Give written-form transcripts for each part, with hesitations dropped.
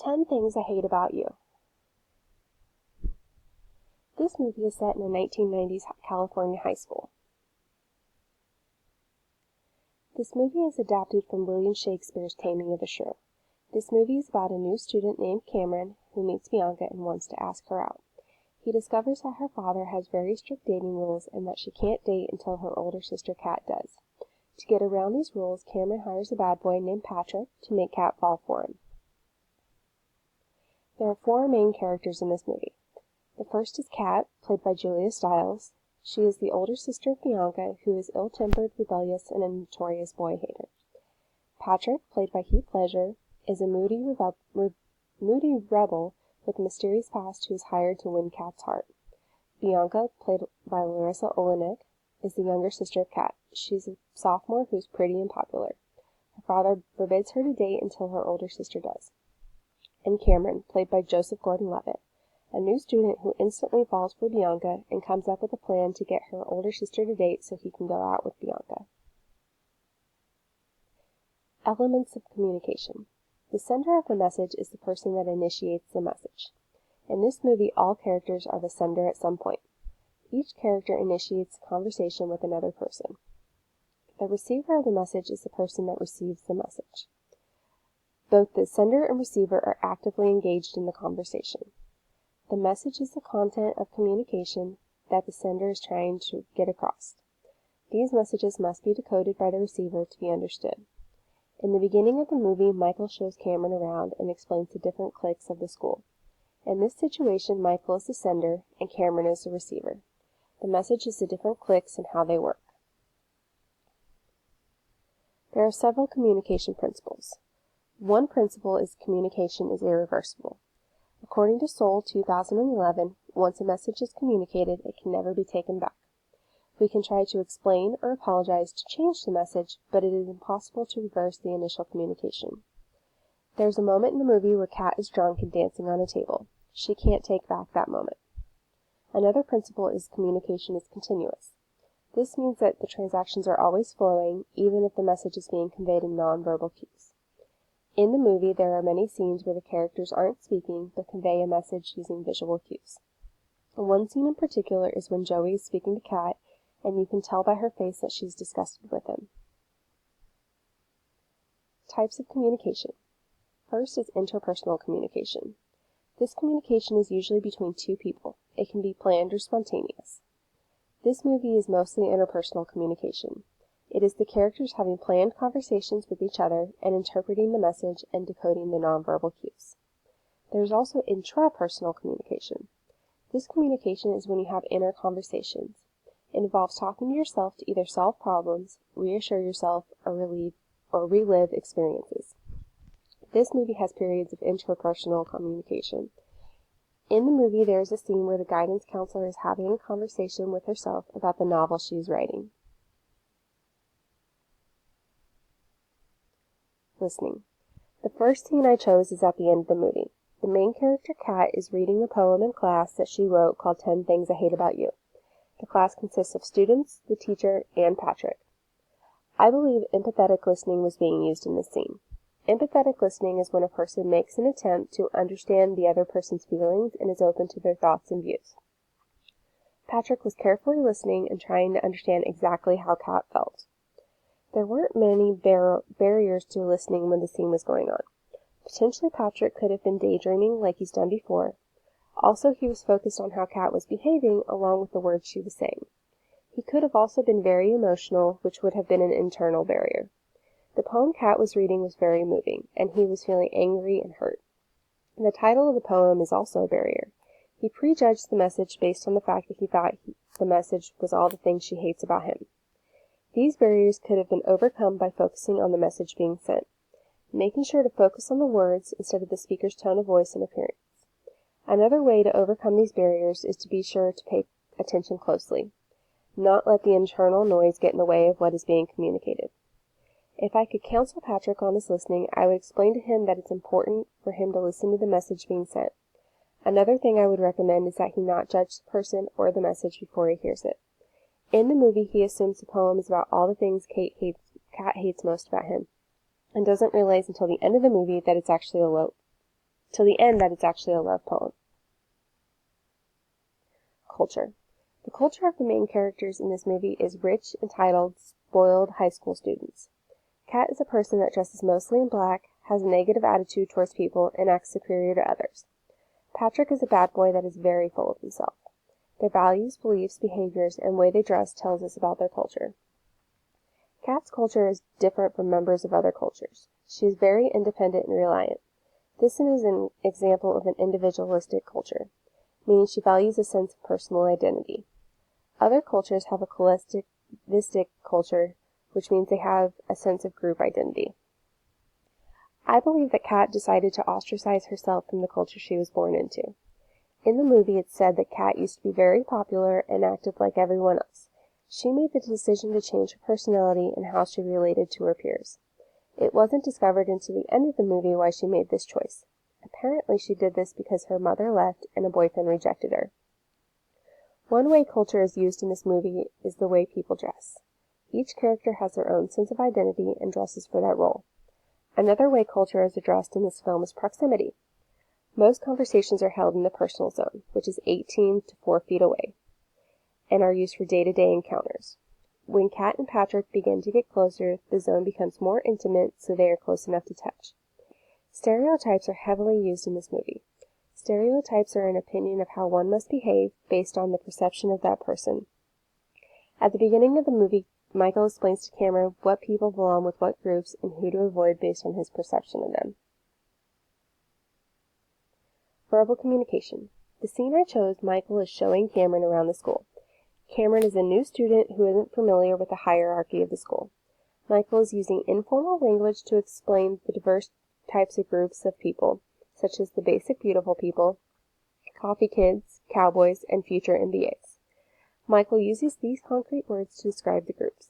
10 Things I Hate About You. This movie is set in a 1990s California high school. This movie is adapted from William Shakespeare's Taming of the Shrew. This movie is about a new student named Cameron who meets Bianca and wants to ask her out. He discovers that her father has very strict dating rules and that she can't date until her older sister Kat does. To get around these rules, Cameron hires a bad boy named Patrick to make Kat fall for him. There are 4 main characters in this movie. The first is Kat, played by Julia Stiles. She is the older sister of Bianca, who is ill-tempered, rebellious, and a notorious boy-hater. Patrick, played by Heath Ledger, is a moody rebel with a mysterious past who is hired to win Kat's heart. Bianca, played by Larissa Oleynik, is the younger sister of Kat. She's a sophomore who's pretty and popular. Her father forbids her to date until her older sister does. And Cameron, played by Joseph Gordon-Levitt, a new student who instantly falls for Bianca and comes up with a plan to get her older sister to date so he can go out with Bianca. Elements of communication. The sender of the message is the person that initiates the message. In this movie, all characters are the sender at some point. Each character initiates a conversation with another person. The receiver of the message is the person that receives the message. Both the sender and receiver are actively engaged in the conversation. The message is the content of communication that the sender is trying to get across. These messages must be decoded by the receiver to be understood. In the beginning of the movie, Michael shows Cameron around and explains the different cliques of the school. In this situation, Michael is the sender and Cameron is the receiver. The message is the different cliques and how they work. There are several communication principles. One principle is communication is irreversible. According to Seoul 2011, once a message is communicated, it can never be taken back. We can try to explain or apologize to change the message, but it is impossible to reverse the initial communication. There's a moment in the movie where Kat is drunk and dancing on a table. She can't take back that moment. Another principle is communication is continuous. This means that the transactions are always flowing, even if the message is being conveyed in nonverbal cues. In the movie, there are many scenes where the characters aren't speaking, but convey a message using visual cues. One scene in particular is when Joey is speaking to Kat, and you can tell by her face that she's disgusted with him. Types of communication. First is interpersonal communication. This communication is usually between 2 people. It can be planned or spontaneous. This movie is mostly interpersonal communication. It is the characters having planned conversations with each other and interpreting the message and decoding the nonverbal cues. There is also intrapersonal communication. This communication is when you have inner conversations. It involves talking to yourself to either solve problems, reassure yourself, or relive experiences. This movie has periods of interpersonal communication. In the movie, there is a scene where the guidance counselor is having a conversation with herself about the novel she is writing. Listening. The first scene I chose is at the end of the movie. The main character, Kat, is reading a poem in class that she wrote called 10 Things I Hate About You. The class consists of students, the teacher, and Patrick. I believe empathetic listening was being used in this scene. Empathetic listening is when a person makes an attempt to understand the other person's feelings and is open to their thoughts and views. Patrick was carefully listening and trying to understand exactly how Kat felt. There weren't many barriers to listening when the scene was going on. Potentially Patrick could have been daydreaming like he's done before. Also, he was focused on how Kat was behaving along with the words she was saying. He could have also been very emotional, which would have been an internal barrier. The poem Kat was reading was very moving, and he was feeling angry and hurt. The title of the poem is also a barrier. He prejudged the message based on the fact that he thought the message was all the things she hates about him. These barriers could have been overcome by focusing on the message being sent, making sure to focus on the words instead of the speaker's tone of voice and appearance. Another way to overcome these barriers is to be sure to pay attention closely, not let the internal noise get in the way of what is being communicated. If I could counsel Patrick on his listening, I would explain to him that it's important for him to listen to the message being sent. Another thing I would recommend is that he not judge the person or the message before he hears it. In the movie, he assumes the poem is about all the things Kat hates most about him, and doesn't realize until the end of the movie that it's actually a till the end that it's actually a love poem. Culture. The culture of the main characters in this movie is rich, entitled, spoiled high school students. Kat is a person that dresses mostly in black, has a negative attitude towards people, and acts superior to others. Patrick is a bad boy that is very full of himself. Their values, beliefs, behaviors, and way they dress tells us about their culture. Kat's culture is different from members of other cultures. She is very independent and reliant. This is an example of an individualistic culture, meaning she values a sense of personal identity. Other cultures have a collectivistic culture, which means they have a sense of group identity. I believe that Kat decided to ostracize herself from the culture she was born into. In the movie, it's said that Kat used to be very popular and acted like everyone else. She made the decision to change her personality and how she related to her peers. It wasn't discovered until the end of the movie why she made this choice. Apparently, she did this because her mother left and a boyfriend rejected her. One way culture is used in this movie is the way people dress. Each character has their own sense of identity and dresses for that role. Another way culture is addressed in this film is proximity. Most conversations are held in the personal zone, which is 18 to 4 feet away, and are used for day-to-day encounters. When Kat and Patrick begin to get closer, the zone becomes more intimate, so they are close enough to touch. Stereotypes are heavily used in this movie. Stereotypes are an opinion of how one must behave based on the perception of that person. At the beginning of the movie, Michael explains to Cameron what people belong with what groups and who to avoid based on his perception of them. Verbal communication. The scene I chose, Michael is showing Cameron around the school. Cameron is a new student who isn't familiar with the hierarchy of the school. Michael is using informal language to explain the diverse types of groups of people, such as the basic beautiful people, coffee kids, cowboys, and future MBAs. Michael uses these concrete words to describe the groups.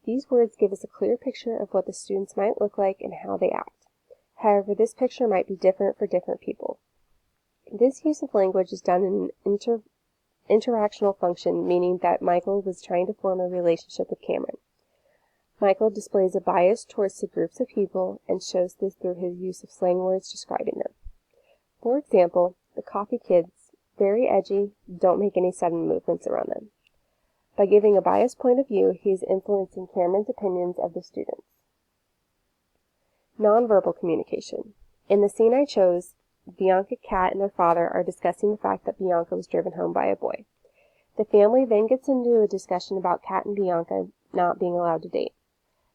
These words give us a clear picture of what the students might look like and how they act. However, this picture might be different for different people. This use of language is done in an interactional function, meaning that Michael was trying to form a relationship with Cameron. Michael displays a bias towards the groups of people and shows this through his use of slang words describing them. For example, the coffee kids, very edgy, don't make any sudden movements around them. By giving a biased point of view, he is influencing Cameron's opinions of the students. Nonverbal communication. In the scene I chose, Bianca, Kat, and their father are discussing the fact that Bianca was driven home by a boy. The family then gets into a discussion about Kat and Bianca not being allowed to date.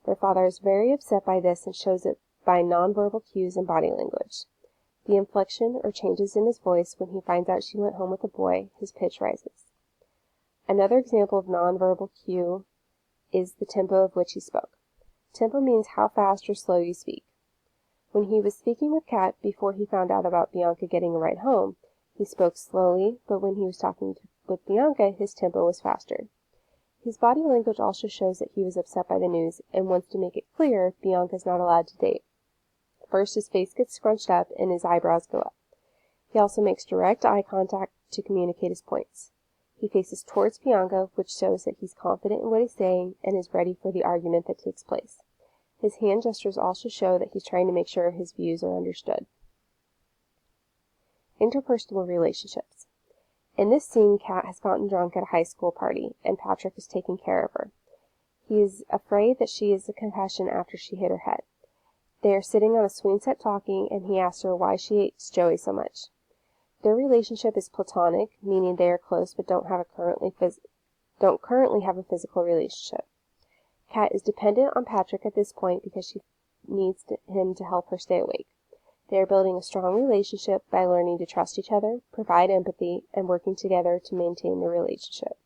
Their father is very upset by this and shows it by nonverbal cues and body language. The inflection or changes in his voice when he finds out she went home with a boy, his pitch rises. Another example of nonverbal cue is the tempo of which he spoke. Tempo means how fast or slow you speak. When he was speaking with Kat before he found out about Bianca getting a ride home, he spoke slowly, but when he was talking with Bianca, his tempo was faster. His body language also shows that he was upset by the news and wants to make it clear Bianca is not allowed to date. First, his face gets scrunched up and his eyebrows go up. He also makes direct eye contact to communicate his points. He faces towards Bianca, which shows that he's confident in what he's saying and is ready for the argument that takes place. His hand gestures also show that he's trying to make sure his views are understood. Interpersonal relationships. In this scene, Kat has gotten drunk at a high school party, and Patrick is taking care of her. He is afraid that she is a concussion after she hit her head. They are sitting on a swing set talking, and he asks her why she hates Joey so much. Their relationship is platonic, meaning they are close but don't currently have a physical relationship. Kat is dependent on Patrick at this point because she needs him to help her stay awake. They are building a strong relationship by learning to trust each other, provide empathy, and working together to maintain the relationship.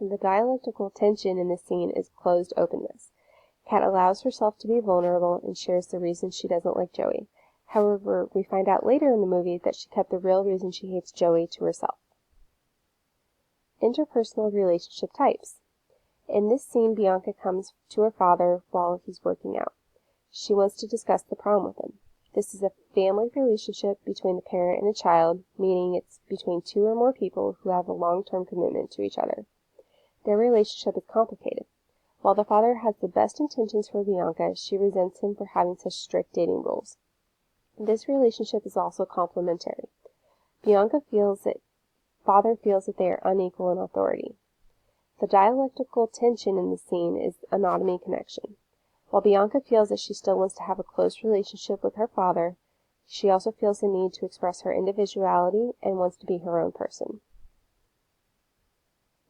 The dialectical tension in this scene is closed openness. Kat allows herself to be vulnerable and shares the reason she doesn't like Joey. However, we find out later in the movie that she kept the real reason she hates Joey to herself. Interpersonal relationship types. In this scene, Bianca comes to her father while he's working out. She wants to discuss the problem with him. This is a family relationship between the parent and a child, meaning it's between two or more people who have a long-term commitment to each other. Their relationship is complicated. While the father has the best intentions for Bianca, she resents him for having such strict dating rules. This relationship is also complementary. Bianca feels that father feels that they are unequal in authority. The dialectical tension in the scene is anatomy connection. While Bianca feels that she still wants to have a close relationship with her father, she also feels the need to express her individuality and wants to be her own person.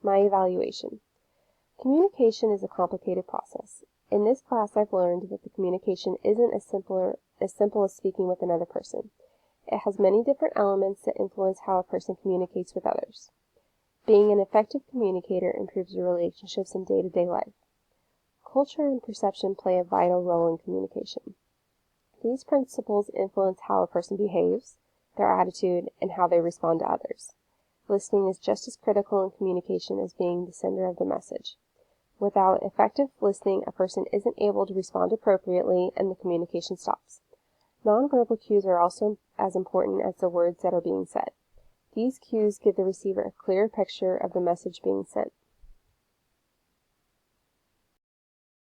My evaluation. Communication is a complicated process. In this class, I've learned that the communication isn't as simple as speaking with another person. It has many different elements that influence how a person communicates with others. Being an effective communicator improves your relationships in day-to-day life. Culture and perception play a vital role in communication. These principles influence how a person behaves, their attitude, and how they respond to others. Listening is just as critical in communication as being the sender of the message. Without effective listening, a person isn't able to respond appropriately and the communication stops. Nonverbal cues are also as important as the words that are being said. These cues give the receiver a clear picture of the message being sent.